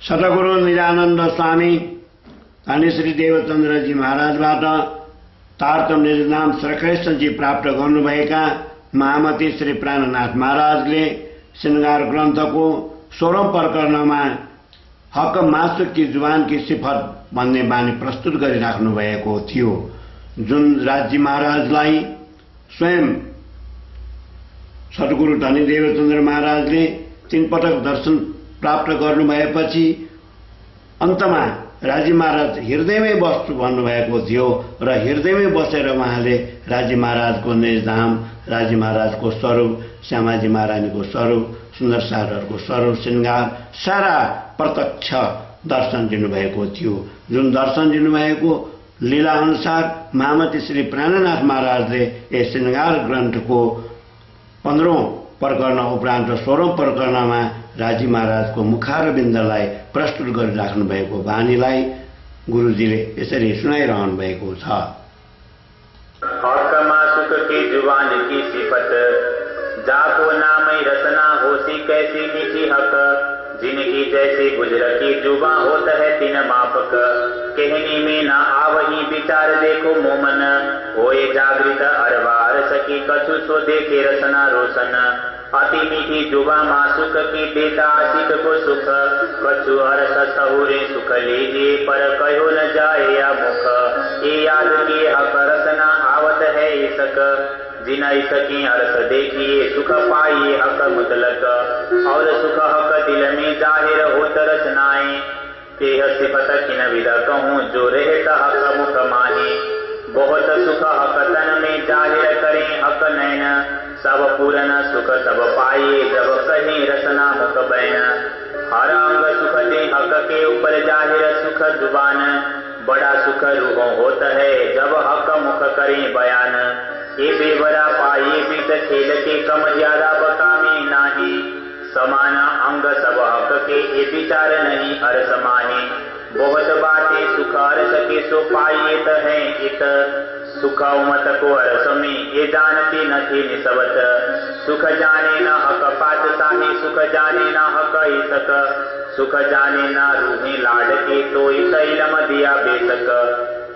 सतगुरु निजानन्द स्वामी अनि श्री देवचन्द्रजी महाराजबाट तारतम निजनाम श्रीकृष्णजी प्राप्त गर्नुभएका महामती श्री प्राणनाथ महाराजले श्रृंगार ग्रन्थको 16औं प्रकरणमा हक मासुक की जुबान की सिफत भन्ने बानी प्रस्तुत गरिराख्नु भएको थियो, जुन राज्य महाराजलाई स्वयं सद्गुरु धनी देवचन्द्र महाराजले 3 पटक दर्शन प्राप्त गर्नु भएपछि अन्तमा राजी महाराज हृदयमै बस्छु भन्नुभएको थियो र हृदयमै बसेर उहाँले राजी महाराजको निजधाम, राजी महाराजको स्वरूप, श्यामाजी महारानीको स्वरूप, सुन्दर सारहरूको स्वरूप श्रृंगार सारा प्रत्यक्ष दर्शन दिनुभएको थियो, जुन दर्शन दिनुभएको लीला अनुसार महामती श्री प्राणनाथ महाराजले यस श्रृंगार ग्रन्थको 15औं प्रकरण उपरान्त 16औं प्रकरणमा राजी महाराजको मुखारविन्दलाई प्रस्तुत गरिराख्नु भएको बानीलाई गुरुजीले यसरी सुनाइरहनु भएको छ। हक मासुक की जुबान की सिफत, जाको नामै रचना होसी कैसी मीठी हक, जिनकी जैसी गुजर की जुबां होत है तिन मापक, कहनी में ना आवही विचार देखो मोमन, होए जागृत अरवार सकी कछु सो देखे रचना रोशन, अति मीठी जुबा मासुक की देता आशिक को सुख, कछु अरस सहुरे सुख लीजिए पर कहो न जाए या मुख, ये याद की हक रसना आवत है इसक, जिन इसकी अरस देखिए सुख पाइए हक मुतलक, और सुख हक दिल में जाहिर होत रचनाएं, तेह सिफत किन विदा कहूँ जो रहत हक मुख माही, बहुत सुख हक तन में जाहिर करें हक नैन, सब पूर्ण सुख तब पाइए जब कहीं रसना मुख बैन, हर अंग सुख दे हक के ऊपर जाहिर सुख जुबान, बड़ा सुख रूह होता है जब हक मुख करें बयान, ये बेवरा पाइए बीत खेल के कम ज्यादा बकामी नाही, समान अंग सब हक के ये विचार नहीं अरस माही, बहुत बातें सुख अरस के सो पाइए त है इत, सुख उमत को अरस में ये जानती नहीं निसवत, सुख जाने न हक पात साही सुख जाने न हक इसक, सुख जाने न रूहे लाड के तो इलम दिया बेसक,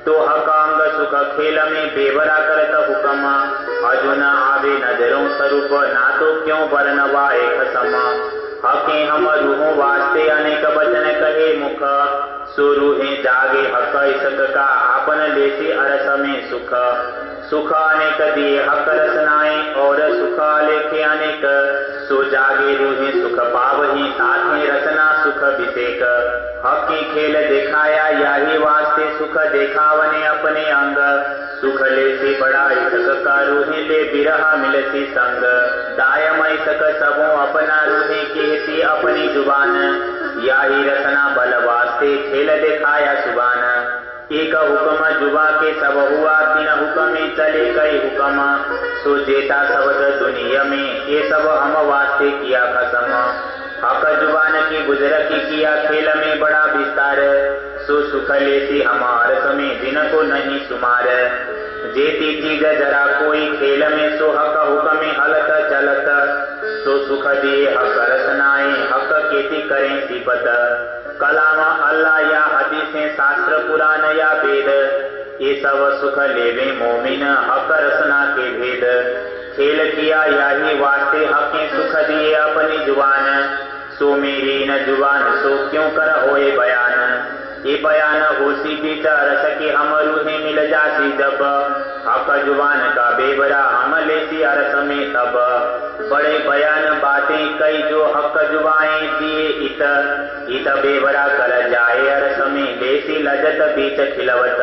तो हक अंग सुख खेल में बेवरा करत हुकम, अजु न आवे नजरों स्वरूप ना तो क्यों बरनवाए खसम, हके हम रूहों वास्ते अनेक वचन कहे मुख, सो रूहे जागे हक इसक का आपन लेसी अरस में सुख, सुख अनेक दिए हक रसनाएं और सुख लेखे अनेक, सो जागे रूहे सुख पावही साथे रसना सुख विषेक, हकी खेल दिखाया याही वास्ते सुख देखावने अपने अंग, सुख लेसी बड़ा इसक का रूहे ले बिरहा मिलती संग, दायम इसक सबों अपना रूहे कहती अपनी जुबान, याही रसना बल वास्ते खेल दिखाया सुबान, एक हुक्म जुबा के सब हुआ तीन हुक्म चले कई हुक्म, सो जेता शब्द दुनिया में ये सब हम वास्ते किया खसम, हक जुबान की गुजर की किया खेल में बड़ा विस्तार, सो सुख लेती हमार समय जिनको नहीं सुमार, जेती चीज जरा कोई खेल में सो हक हुक्म हलत चलत, सो सुख दिए हक रसनाएं हक खेती करें सिफत, कलाम अल्लाह या हदीसें शास्त्र पुराण या वेद, ये सब सुख लेवे मोमिन हक रसना के भेद, खेल किया याही वास्ते हकें सुख दिए अपनी जुबान, सो मेरी न जुबान सो क्यों कर होए बयान, ये बयान होसी विचार सके हम रूहे मिल जाती जब, हक जुबान का बेवरा हम लेती अरस में तब, बड़े बयान बातें कई जो हक जुबाएं दिए इत, इत बेवरा कर जाए अरस में लेसी लजत बीच खिलवत,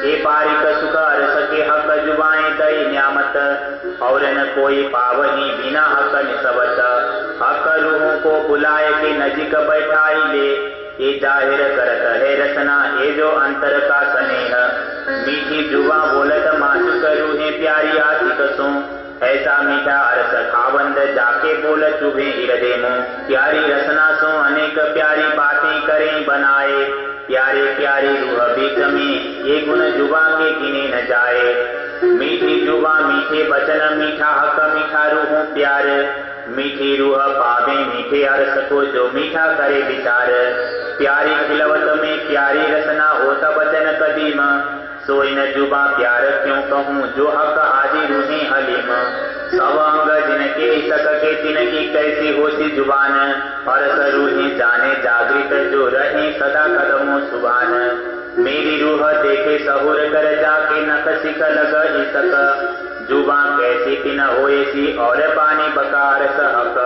ये पारिक सुख अरस के हक जुबाएं दई न्यामत, और न कोई पावनी बिना हक निसवत, हक रूहों को बुलाए के नजीक बैठाई ले, ये जाहिर करत है रचना ये जो अंतर का स्नेह, मीठी जुबा बोलत मासुक रूहे प्यारी आशिक सो, ऐसा मीठा अरस खावंद जाके बोल चुभे हृदय मुँह, प्यारी रचना सो अनेक प्यारी बातें करें बनाए, प्यारे प्यारी रूह बीच में ये गुण जुबा के गिने न जाए, मीठी जुबा मीठे वचन मीठा हक मीठा रूहों प्यार, मीठी रूह पावे मीठे अरस को जो मीठा करे विचार। प्यारी खिलवत में प्यारी रसना होता वचन कदीम, सोई न जुबा प्यार क्यों कहूँ जो हक हाजी रूहे हलीम। सब अंग जिनके सक के तिनकी कैसी होती जुबान, अरस रूही जाने जागृत जो रहे सदा कदमों सुभान। मेरी रूह देखे सहूर कर जाके नख सिक लग इसक, जुबा कैसी तिन होए सी और पानी बका अरस हक।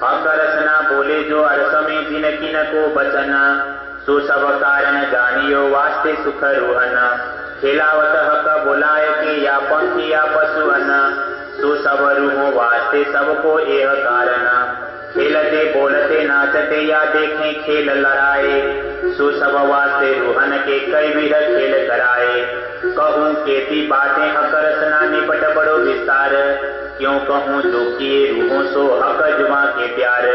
हक रसना बोले जो अरस में जिन किन को बचन, सो सब कारण जानियो वास्ते सुख रूहन। खिलावत हक बुलाए के या पंखी या पशुअन, सो सब रूहों वास्ते सबको यह कारण। खेलते बोलते नाचते या देखें खेल लड़ाए, सो सब वास्ते रूहन के कई विध खेल कराए। कहूँ केती बातें हक रसना निपट बड़ो विस्तार, क्यों कहूँ जो किए रूहों सो हक जुमा के प्यार।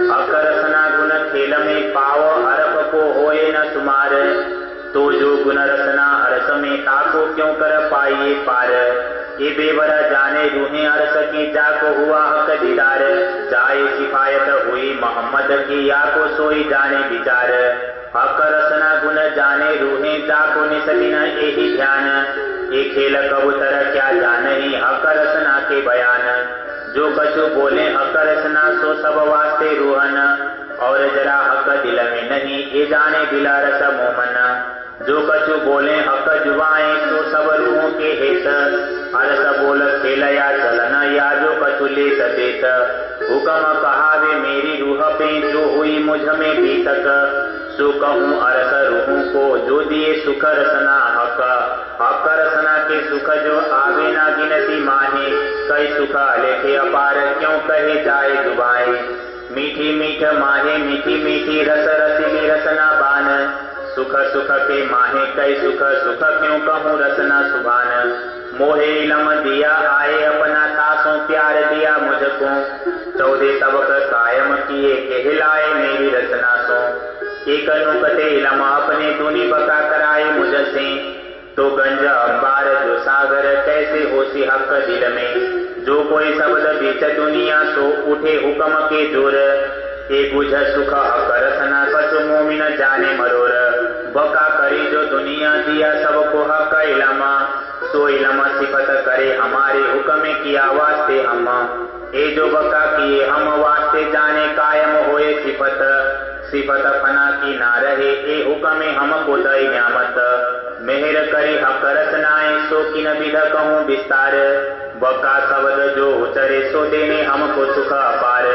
हक रसना गुण खेल में पाओ हरफ को होए न सुमार, तो जो गुण रसना हरस में ताको क्यों कर पाइए पार। ये बेवरा जाने रूहें अरस की जाको हुआ हक दीदार, जाए सिफायत हुई मोहम्मद की या को सोई जाने विचार। हक रसना गुण जाने रूहें जाको निसलिन यही ध्यान, ये खेल कबूतर क्या जाने हक रसना के बयान। जो कछु बोले हक रसना सो सब वास्ते रूहन, और जरा हक दिल में नहीं ये जाने दिला रस मोमन। जो कछु बोले हक जुबाएं तो सब रूहों के हेत, अरस बोल खेल या चलन या जो कछु ले देत। हुक्म कहावे मेरी रूह पे जो हुई मुझ में बीतक, सो कहूँ अरस रूहों को जो दिए सुख रसना हक। हक रसना के सुख जो आवे ना गिनती माहे, कई सुख लेखे अपार क्यों कहे जाए जुबाएं। मीठी मीठ माहे मीठी मीठी रस रसीली रसना बान, सुख सुख के माहे कई सुख सुख क्यों कहूँ रसना सुभान। मोहे इलम दिया आए अपना तासों प्यार दिया मुझको, 14 तबक कायम किए कहलाए मेरी रचना सो। एक नुकते इलम अपने दूनी बका कराए मुझसे, तो गंज अंबार जो सागर कैसे होसी हक दिल में। जो कोई शब्द बीच दुनिया सो उठे हुक्म के जोर, एक बुझ सुख हक रसना कछु मोमिन जाने मरोर। बका करी जो दुनिया दिया सबको हक इलमा, सो इलम सिफत करे हमारे हुक्म किया वास्ते हम। ए जो बका किए हम वास्ते जाने कायम होए सिफत, सिफत फना की ना रहे ए हुक्म हमको दई न्यामत। मेहर करी हक रचनाएं सो किन विध कहूँ विस्तार, बका शब्द जो उचरे सो देने हमको सुख अपार।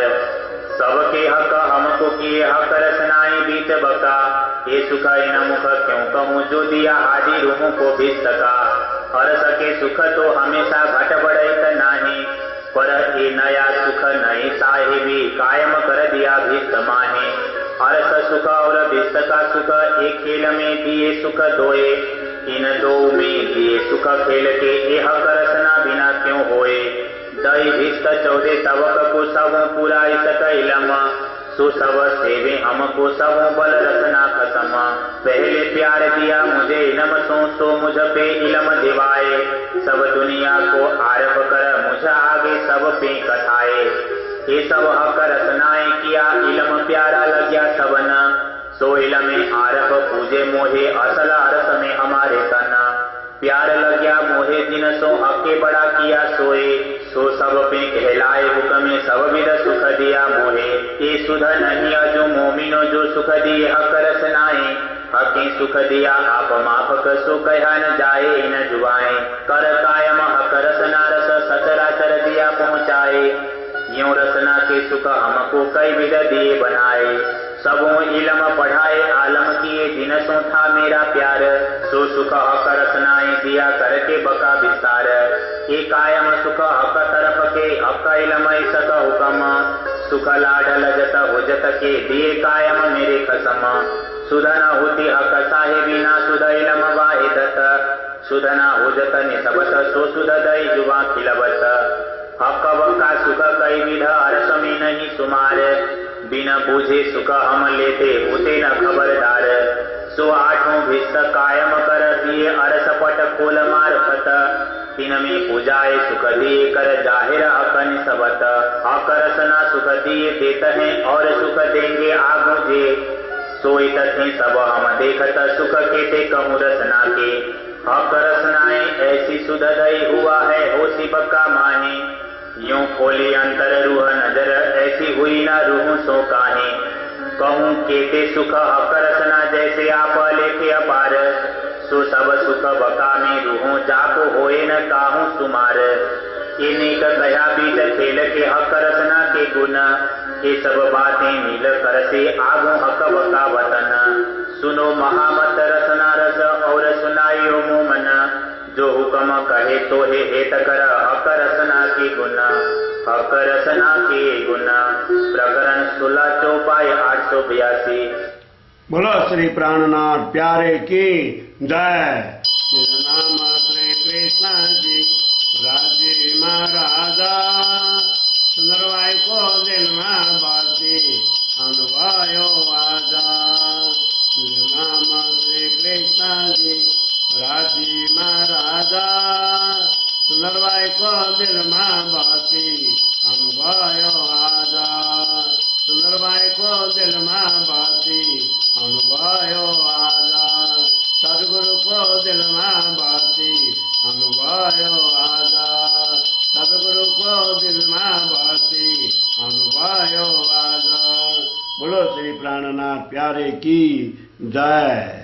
सबके हक हमको किए हक रचनाएं बीच बका, ये सुख इन मुख क्यों कहूँ जो दिया आदि रूहों को भी सका। हर सके सुख तो हमेशा घट बढ़े नाही, पर ये नया सुख नई साहेबी कायम कर दिया भीष्ट माहे। हर्ष सुख और भिष्ट का सुख एक खेल में दिए सुख दोए, इन दो में दिए सुख खेल के ये हक रचना बिना क्यों होए। दई भिष्ट 14 तबक को सब पूरा सक इलम, सो सब सेवे हमको सब बल रचना कसम। पहले प्यार दिया मुझे इलम सो मुझ पे इलम दिवाए, सब दुनिया को आरफ कर मुझ आगे सब पे कथाए। ये सब हक रचनाएं किया इलम प्यारा लग्या सबन, सो इलम आरफ पूजे मोहे असल अरस में हमारे तना। प्यार लग्या मोहे दिन सो हके बड़ा किया सोए, सो सब पे कहलाए हुक्म सब विध सुख दिया मोहे। ये सुध नहीं जो मोमिनो जो सुख दिए हक रचनाएं, हकी सुख दिया आप माफक सो कहा न जाए इन जुबाएं। कर कायम हक रचना रस सचराचर दिया पहुँचाए, यूं रचना के सुख हमको कई विध दिए बनाए। सबों इलम पढ़ाए आलम किए जिन सो था मेरा प्यार, सो सुख हक रचनाएं दिया करके बका विस्तार। ये कायम सुख हक तरफ के हक इलम सक हुक्म, सुख लाड लजत हुजत के दिए कायम मेरे कसम। सुधन होती हक साहेबी ना सुध इलम वाहिदत, सुधना हुजत निसबत सो सुध दई जुबा खिलबत। हक बका सुख कई विध अरस में नहीं सुमार, बिना बूझे सुख हम लेते होते न खबरदार। सो आठों भिस्त कायम कर दिए अरस पट खोल मारफत तीन में पूजाए सुख दिए कर जाहिर हकन सबत अकरसना सुख दिए देत हैं और सुख देंगे आगो जे सोई तथे सब हम देखत सुख के ते कहूँ रसना के अकरसनाए ऐसी सुध दई हुआ है होशी बक्का माने यूं खोली अंतर रूह नजर ऐसी हुई न रूह सो काहे कहूँ केते सुख हकरसना जैसे आप लेके अपार सो सब सुख बका में रूहों जाको होए न काहू तुम्हार इन्हीं का कया बीच खेल के हकरसना के गुण ये सब बातें मिल कर से आगो हक बका वतन सुनो महामत रसना रस और सुनाइयो मोमन जो हुक्म कहे तो हे हेत कर हकरसना के गुण हकरसना के गुण प्रकरण 16 चौपाई 882। बोलो श्री प्राणनाथ प्यारे की जय। नाम श्री कृष्ण जी राजे महाराजा सुंदरवाई को दिल में बाती अनुभवायो आजा। नाम श्री कृष्ण जी राजे महाराजा सुंदरवाई को दिल में बाती अनुभवायो आजा। सुंदरबाई को दिल में बाती अनुभवायो आजा। सदगुरु को दिल में बाती अनुभवायो आजा। सदगुरु को दिल में बाती अनुभवायो आजा। बोलो श्री प्राणनाथ प्यारे की जय।